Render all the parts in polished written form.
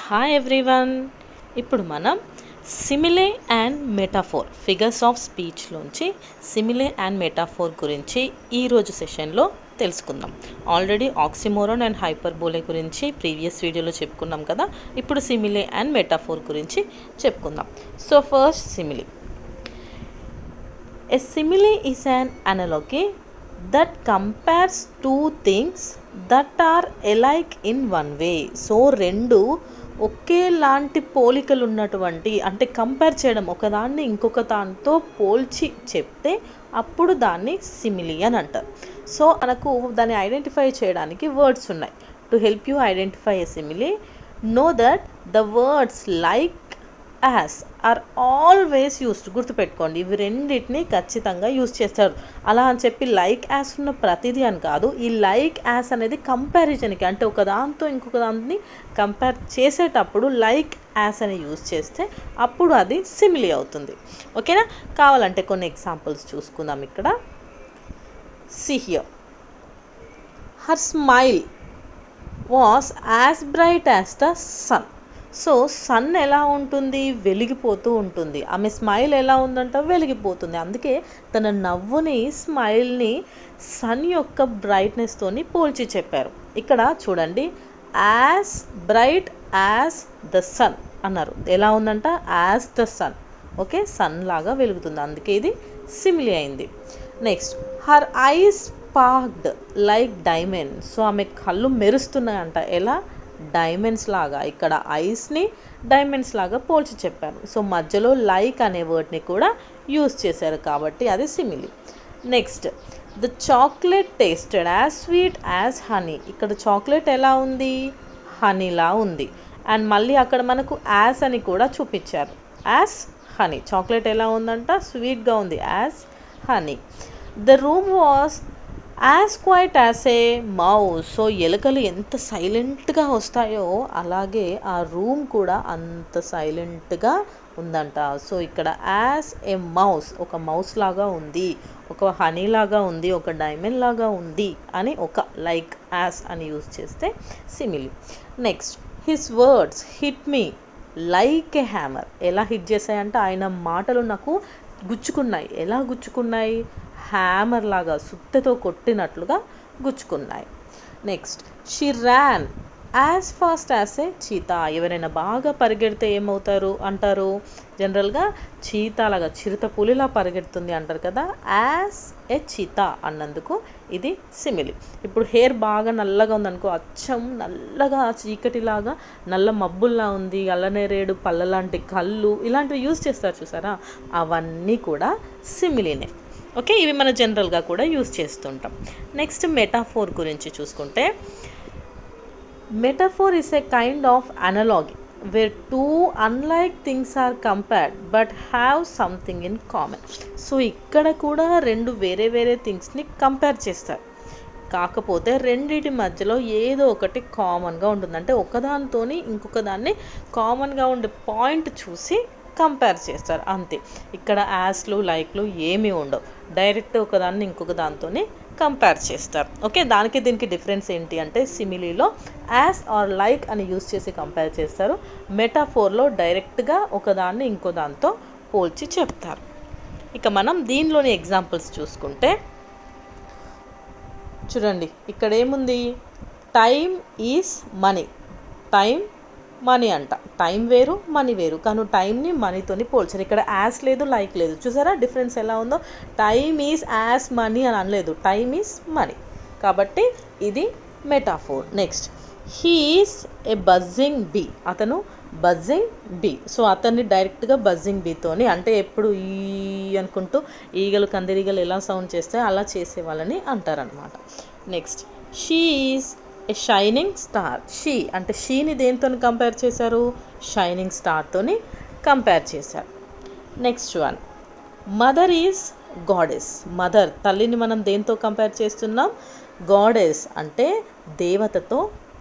Hi everyone. ఇప్పుడు మనం simile and metaphor figures of స్పీచ్లోంచి సిమిలే అండ్ మెటాఫోర్ గురించి ఈరోజు సెషన్లో తెలుసుకుందాం. ఆల్రెడీ ఆక్సిమోరాన్ అండ్ హైపర్బోలే గురించి ప్రీవియస్ వీడియోలో చెప్పుకున్నాం కదా. ఇప్పుడు సిమిలే అండ్ మెటాఫోర్ గురించి చెప్పుకుందాం. So first simile. A simile is an analogy that compares two things that are alike in one way. So రెండు ఒకేలాంటి పోలికలు ఉన్నటువంటి అంటే కంపేర్ చేయడం, ఒకదాన్ని ఇంకొక దానితో పోల్చి చెప్తే అప్పుడు దాన్ని సిమిలీ అని అంటారు. సో మనకు దాన్ని ఐడెంటిఫై చేయడానికి వర్డ్స్ ఉన్నాయి. To help you identify a simile, know that the words like as are always used. గుర్తుపెట్టుకోండి, ఇవి రెండింటిని ఖచ్చితంగా యూస్ చేస్తారు. అలా అని చెప్పి లైక్ యాస్ ఉన్న ప్రతిదీ అని కాదు. ఈ లైక్ యాస్ అనేది కంపారిజన్కి, అంటే ఒక దాంతో ఇంకొక దాన్ని కంపేర్ చేసేటప్పుడు లైక్ యాస్ అని యూస్ చేస్తే అప్పుడు అది సిమిలీ అవుతుంది. ఓకేనా? కావాలంటే కొన్ని ఎగ్జాంపుల్స్ చూసుకుందాం. ఇక్కడ see here, her smile was as bright as the sun. So sun ఎలా ఉంటుంది? వెలిగిపోతూ ఉంటుంది. ఆమె స్మైల్ ఎలా ఉందంట? వెలిగిపోతుంది. అందుకే తన నవ్వుని, స్మైల్ని సన్ యొక్క బ్రైట్నెస్తోని పోల్చి చెప్పారు. ఇక్కడ చూడండి, as bright as the sun అన్నారు. ఎలా ఉందంట? As the sun. Okay, sun లాగా వెలుగుతుంది. అందుకే ఇది సిమిలీ అయింది. Next, her eyes sparked like diamond. So ఆమె కళ్ళు మెరుస్తున్నాయంట. ఎలా? డైమండ్స్ లాగా. ఇక్కడ ఐస్ని డైమండ్స్ లాగా పోల్చి చెప్పారు. సో మధ్యలో లైక్ అనే వర్డ్ని కూడా యూజ్ చేశారు కాబట్టి అది simile. Next, the chocolate tasted as sweet as honey. ఇక్కడ చాక్లెట్ ఎలా ఉంది? హనీలా ఉంది. అండ్ మళ్ళీ అక్కడ మనకు యాజ్ అని కూడా చూపించారు. As honey. చాక్లెట్ ఎలా ఉందంట? స్వీట్గా ఉంది. As honey. The room was as quiet as a mouse. So ఎలుకలు ఎంత సైలెంట్గా వస్తాయో అలాగే ఆ రూమ్ కూడా అంత సైలెంట్గా ఉందంట. సో ఇక్కడ యాజ్ ఏ మౌస్, ఒక మౌస్ లాగా ఉంది, ఒక హనీ లాగా ఉంది, ఒక డైమండ్ లాగా ఉంది అని ఒక లైక్ యాజ్ అని యూజ్ చేస్తే simile. Next, his words hit me like a hammer. ఎలా హిట్ చేశాయంటే ఆయన మాటలు నాకు గుచ్చుకున్నాయి. ఎలా గుచ్చుకున్నాయి? హ్యామర్ లాగా, సుత్తెతో కొట్టినట్లుగా గుచ్చుకున్నాయి. Next, she ran as fast as a cheetah. ఎవరైనా బాగా పరిగెడితే ఏమవుతారు అంటారు? జనరల్గా చీతాలాగా, చిరుత పులిలా పరిగెడుతుంది అంటారు కదా. యాజ్ ఏ చీతా అన్నందుకు ఇది సిమిలీ. ఇప్పుడు హెయిర్ బాగా నల్లగా ఉందనుకో, అచ్చం నల్లగా చీకటిలాగా నల్ల మబ్బుల్లా ఉంది, అల్లనేరేడు పళ్ళ లాంటి కళ్ళు, ఇలాంటివి యూజ్ చేస్తారు చూసారా, అవన్నీ కూడా సిమిలీనే. ఓకే, ఇవి మన జనరల్గా కూడా యూజ్ చేస్తుంటాం. నెక్స్ట్, మెటాఫోర్ గురించి చూసుకుంటే, metaphor is a kind of analogy where two unlike things are compared but have something in common. So ఇక్కడ కూడా రెండు వేరే వేరే థింగ్స్ని కంపేర్ చేస్తారు. కాకపోతే రెండింటి మధ్యలో ఏదో ఒకటి కామన్గా ఉంటుంది. అంటే ఒకదానితో ఇంకొక దాన్ని కామన్గా ఉండే పాయింట్ చూసి కంపేర్ చేస్తారు అంతే. ఇక్కడ యాస్లు లైక్లు ఏమీ ఉండవు. డైరెక్ట్ ఒకదాన్ని ఇంకొక దాంతో కంపేర్ చేస్తారు. ఓకే, దానికి దీనికి డిఫరెన్స్ ఏంటి అంటే, సిమిలీలో యాస్ ఆర్ లైక్ అని యూజ్ చేసి కంపేర్ చేస్తారు. మెటాఫోర్లో డైరెక్ట్గా ఒకదాన్ని ఇంకో దాంతో పోల్చి చెప్తారు. ఇక మనం దీనిలోని ఎగ్జాంపుల్స్ చూసుకుంటే చూడండి, ఇక్కడ ఏముంది? Time is money. Time money అంట. టైం వేరు, మనీ వేరు. కానీ టైంని మనీతోని పోల్చారు. ఇక్కడ యాస్ లేదు, లైక్ లేదు. చూసారా డిఫరెన్స్ ఎలా ఉందో? టైమ్ ఈజ్ యాజ్ మనీ అని అనలేదు, టైమ్ ఈజ్ మనీ. కాబట్టి ఇది metaphor. Next, he is a buzzing bee. అతను బజ్జింగ్ బీ. సో అతన్ని డైరెక్ట్గా బజ్జింగ్ బీతోని, అంటే ఎప్పుడు ఈ అనుకుంటూ ఈగలు, కందిరీగలు ఎలా సౌండ్ చేస్తే అలా చేసే వాళ్ళని అంటారనమాట. Next, she is a shining star. She అంటే షీని దేంతో కంపేర్ చేశారు? షైనింగ్ స్టార్తోని కంపేర్ చేశారు. Next one, mother is goddess. Mother, తల్లిని మనం దేంతో కంపేర్ చేస్తున్నాం? గాడెస్ అంటే దేవతతో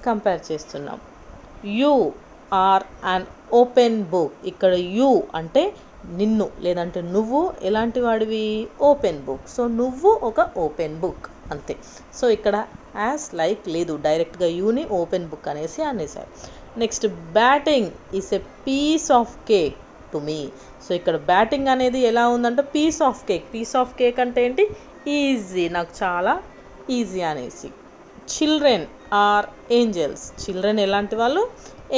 కంపేర్ చేస్తున్నాం. You are an open book. ఇక్కడ యూ అంటే నిన్ను, లేదంటే నువ్వు ఎలాంటి వాడివి? Open book. సో నువ్వు ఒక ఓపెన్ బుక్ అంతే. సో ఇక్కడ యాజ్ లైక్ లేదు, డైరెక్ట్గా యూని ఓపెన్ బుక్ అనేసి అనేసారు. Next batting is a piece of cake to me. So ఇక్కడ బ్యాటింగ్ అనేది ఎలా ఉందంటే piece of cake. Piece of cake అంటే ఏంటి? ఈజీ, నాకు చాలా ఈజీ అనేసి. Children are angels. చిల్డ్రన్ ఎలాంటి వాళ్ళు?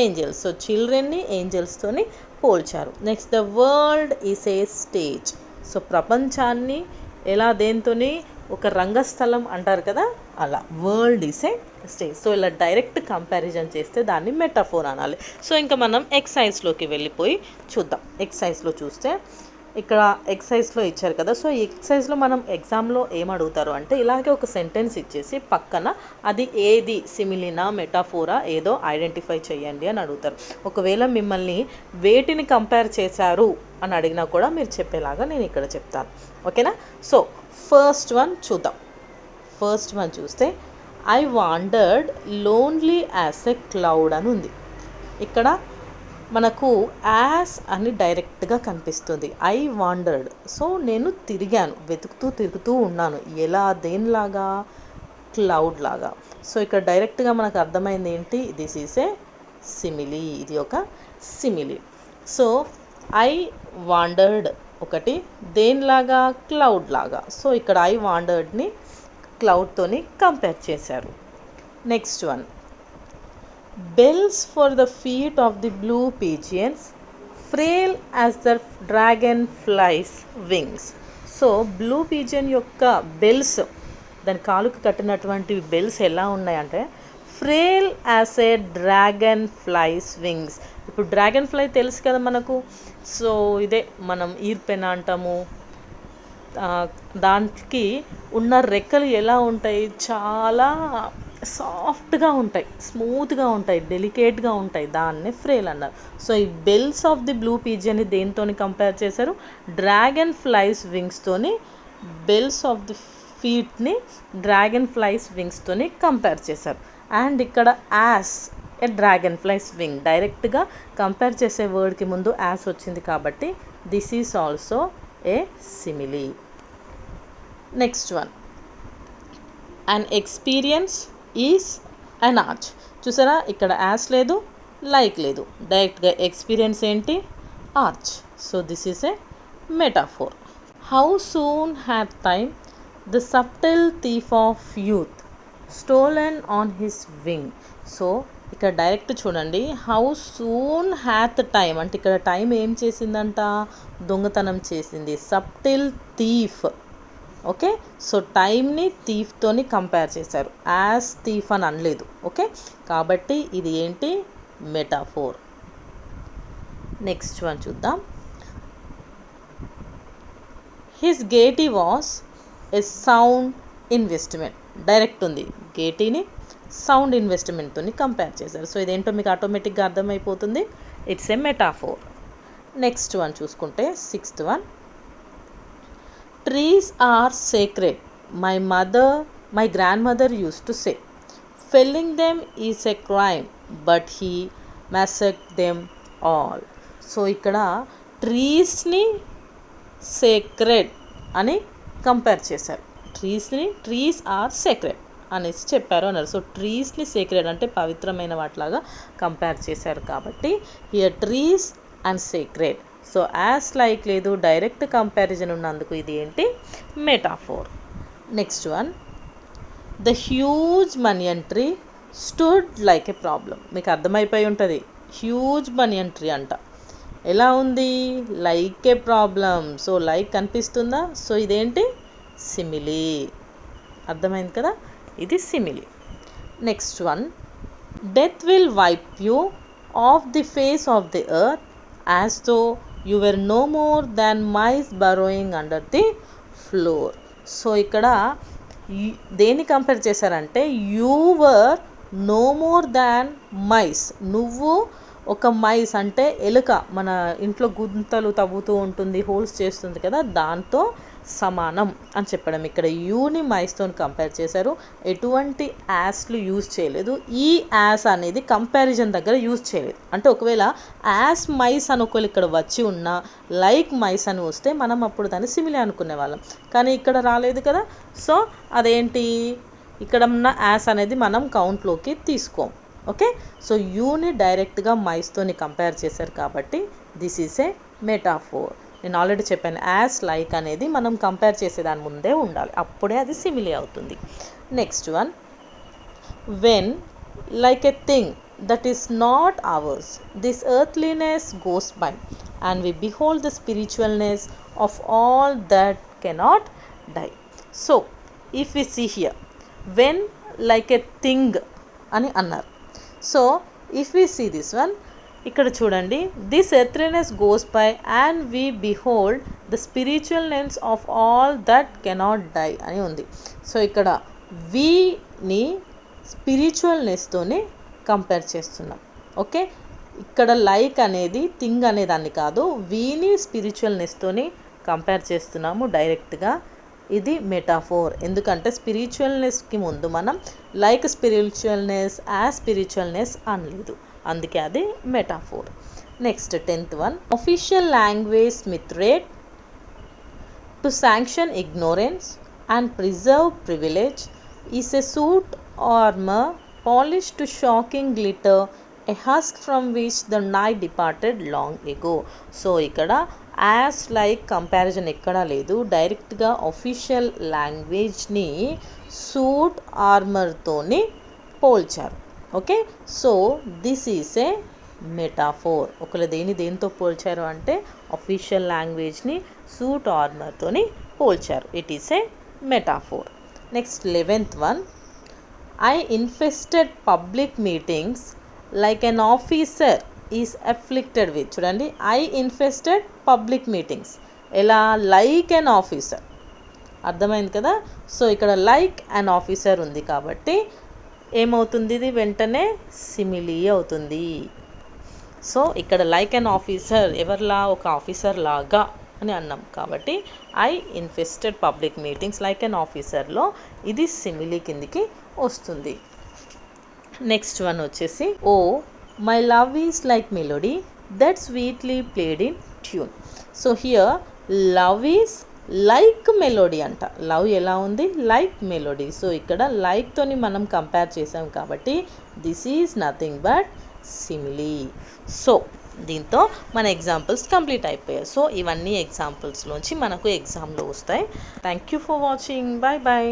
ఏంజల్స్. సో చిల్డ్రన్ని ఏంజల్స్తోని పోల్చారు. Next the world is a stage. So ప్రపంచాన్ని ఎలా దేంతోని ఒక రంగస్థలం అంటారు కదా, అలా world is a stage. So ఇలా డైరెక్ట్ కంపారిజన్ చేస్తే దాన్ని మెటాఫోర్ అనాలి. సో ఇంకా మనం ఎక్సైజ్లోకి వెళ్ళిపోయి చూద్దాం. ఎక్సైజ్లో చూస్తే ఇక్కడ ఎక్సైజ్లో ఇచ్చారు కదా. సో ఈ ఎక్సైజ్లో మనం ఎగ్జామ్లో ఏం అడుగుతారు అంటే ఇలాగే ఒక సెంటెన్స్ ఇచ్చేసి పక్కన అది ఏది సిమిలీనా మెటాఫోరా ఏదో ఐడెంటిఫై చేయండి అని అడుగుతారు. ఒకవేళ మిమ్మల్ని వేటిని కంపేర్ చేశారు అని అడిగినా కూడా మీరు చెప్పేలాగా నేను ఇక్కడ చెప్తాను. ఓకేనా? సో ఫస్ట్ వన్ చూద్దాం. ఫస్ట్ వన్ చూస్తే I wandered lonely as a cloud అని ఉంది. ఇక్కడ మనకు యాస్ అని డైరెక్ట్గా కనిపిస్తుంది. I wandered. సో నేను తిరిగాను, తిరుగుతూ ఉన్నాను. ఎలా? దేనిలాగా? క్లౌడ్ లాగా. సో ఇక్కడ డైరెక్ట్గా మనకు అర్థమైంది ఏంటి? This is A simile. ఇది ఒక సిమిలీ. సో ఐ వాండర్డ్ ఒకటి, దేనిలాగా? క్లౌడ్ లాగా. సో ఇక్కడ ఐ వాండర్డ్ని క్లౌడ్తోని కంపేర్ చేశారు. Next one bells for the feet of the blue pigeons, frail as the dragonfly's wings. So blue pigeon యొక్క బెల్స్, దాని కాలుకు కట్టినటువంటి బెల్స్ ఎలా ఉన్నాయంటే frail as a dragonfly's wings. ఇప్పుడు డ్రాగన్ ఫ్లై తెలుసు కదా మనకు. సో ఇదే మనం ఈర్పెన అంటాము. దానికి ఉన్న రెక్కలు ఎలా ఉంటాయి? చాలా సాఫ్ట్గా ఉంటాయి, స్మూత్గా ఉంటాయి, డెలికేట్గా ఉంటాయి. దాన్నే ఫ్రేల్ అన్నారు. సో ఈ బెల్స్ ఆఫ్ ది బ్లూ పిజియన్ని దేనితోని కంపేర్ చేశారు? డ్రాగన్ ఫ్లైస్ వింగ్స్తోని. బెల్స్ ఆఫ్ ది ఫీట్ని డ్రాగన్ ఫ్లైస్ వింగ్స్తోని కంపేర్ చేశారు. అండ్ ఇక్కడ as a dragonfly's wing, డైరెక్ట్గా కంపేర్ చేసే వర్డ్కి ముందు యాస్ వచ్చింది కాబట్టి this is also a simile. Next one an experience is an art. చూసారా, ఇక్కడ యాస్ లేదు, లైక్ లేదు, డైరెక్ట్గా ఎక్స్పీరియన్స్ ఏంటి? Arch. So this is a metaphor. How soon had time the subtle thief of youth stolen on his wing. So ఇక్కడ direct చూడండి, how soon hath time అంటే ఇక్కడ టైం ఏం చేసిందంట? దొంగతనం చేసింది. Subtle thief. ఓకే, సో టైంని థీఫ్తోని కంపేర్ చేశారు, యాజ్ థీఫ్ అని అనలేదు. ఓకే, కాబట్టి ఇది ఏంటి? మెటాఫోర్. నెక్స్ట్ వన్ చూద్దాం. His gaiety was a sound investment. Direct ఉంది, గేటీని సౌండ్ ఇన్వెస్ట్మెంట్తోని కంపేర్ చేశారు. సో ఇదేంటో మీకు ఆటోమేటిక్గా అర్థమైపోతుంది. It's a metaphor. Next one చూసుకుంటే sixth one trees are sacred, my grandmother used to say. Felling them is a crime, but he massacred them all. So ఇక్కడ ట్రీస్ని సేక్రెడ్ అని కంపేర్ చేశారు. ట్రీస్ ఆర్ సేక్రెడ్ అనేసి చెప్పారు అన్నారు. So ట్రీస్ని sacred అంటే పవిత్రమైన వాటిలాగా compare చేశారు కాబట్టి here trees and sacred. So as like లేదు, డైరెక్ట్ కంపారిజన్ ఉన్నందుకు ఇది ఏంటి? Metaphor. Next one the huge banyan tree stood like a problem. మీకు అర్థమైపోయి ఉంటుంది, హ్యూజ్ బనియన్ ట్రీ అంట ఎలా ఉంది? Like a problem. So like కనిపిస్తుందా? సో ఇదేంటి? సిమిలీ. అర్థమైంది కదా, ఇది simile. Next one death will wipe you off the face of the earth as though you were no more than mice burrowing under the floor. So ఇక్కడ దేన్ని compare చేశారంటే you were no more than mice. నువ్వు ఒక mice అంటే ఎలుక, మన ఇంట్లో గుంతలు తవ్వుతూ ఉంటుంది, హోల్స్ చేస్తుంది కదా, దాంతో సమానం అని చెప్పడం. ఇక్కడ యూని మైస్తో కంపేర్ చేశారు, ఎటువంటి యాస్లు యూజ్ చేయలేదు. ఈ యాస్ అనేది కంపారిజన్ దగ్గర యూజ్ చేయలేదు. అంటే ఒకవేళ యాస్ మైస్ అని ఒకవేళ ఇక్కడ వచ్చి ఉన్నా, లైక్ మైస్ అని వస్తే మనం అప్పుడు దాన్ని సిమిలీ అనుకునే వాళ్ళం. కానీ ఇక్కడ రాలేదు కదా. సో అదేంటి? ఇక్కడ ఉన్న యాస్ అనేది మనం కౌంట్లోకి తీసుకోం. ఓకే, సో యూని డైరెక్ట్గా మైస్తోని కంపేర్ చేశారు కాబట్టి దిస్ ఈజ్ ఏ మెటాఫోర్. నేను ఆల్రెడీ చెప్పాను, యాజ్ లైక్ అనేది మనం కంపేర్ చేసేదాని ముందే ఉండాలి, అప్పుడే అది సిమిలీ అవుతుంది. Next one, when like a thing that is not ours, this earthliness goes by, and we behold the spiritualness of all that cannot die. So if we see here, when like a thing అని అన్నారు. So if we see this one, ఇక్కడ చూడండి, this earthliness goes by and we behold the spiritualness of all that cannot die అని ఉంది. So ఇక్కడ వీని స్పిరిచువల్నెస్తోనే compare చేస్తున్నాం. Okay, ఇక్కడ లైక్ అనేది థింగ్ అనే దాన్ని కాదు, వీని స్పిరిచువల్నెస్తోని కంపేర్ చేస్తున్నాము డైరెక్ట్గా. ఇది మెటాఫోర్, ఎందుకంటే స్పిరిచువల్నెస్కి ముందు మనం లైక్ స్పిరిచువల్నెస్, యాజ్ స్పిరిచువల్నెస్ అనలేదు, అందుకే అది metaphor. Next 10th one, official language meant to sanction ignorance and preserve privilege is a suit armour polished to shocking glitter, a husk from which the night departed long ago. So ఇక్కడ as like comparison ఎక్కడా లేదు, డైరెక్ట్గా official లాంగ్వేజ్ని suit ఆర్మర్తోని పోల్చారు. Okay, so this is a metaphor. ఒకవేళ దేనితో పోల్చారు అంటే official లాంగ్వేజ్ని suit ఆర్మర్తోని పోల్చారు, it is a metaphor. Next 11th one, I infested public meetings like an officer is afflicted with. చూడండి, I infested public meetings ఎలా, like an officer, అర్థమైంది కదా. So ఇక్కడ లైక్ అన్ ఆఫీసర్ ఉంది కాబట్టి ఏమవుతుంది, ఇది వెంటనే సిమిలీ అవుతుంది. సో ఇక్కడ లైక్ అన్ ఆఫీసర్ ఎవరిలా, ఒక ఆఫీసర్ లాగా అని అన్నాం కాబట్టి I infested public meetings like an ఆఫీసర్లో ఇది సిమిలీ కిందికి వస్తుంది. నెక్స్ట్ వన్ వచ్చేసి, oh my love is like melody that sweetly played in tune. So here love is like melody అంట, లవ్ ఎలా ఉంది, లైక్ మెలోడీ. సో ఇక్కడ లైక్తోని మనం కంపేర్ చేసాం కాబట్టి this is nothing but simile. So దీంతో మన ఎగ్జాంపుల్స్ కంప్లీట్ అయిపోయాయి. సో ఇవన్నీ ఎగ్జాంపుల్స్లోంచి మనకు ఎగ్జామ్లో వస్తాయి. Thank you for watching, bye bye.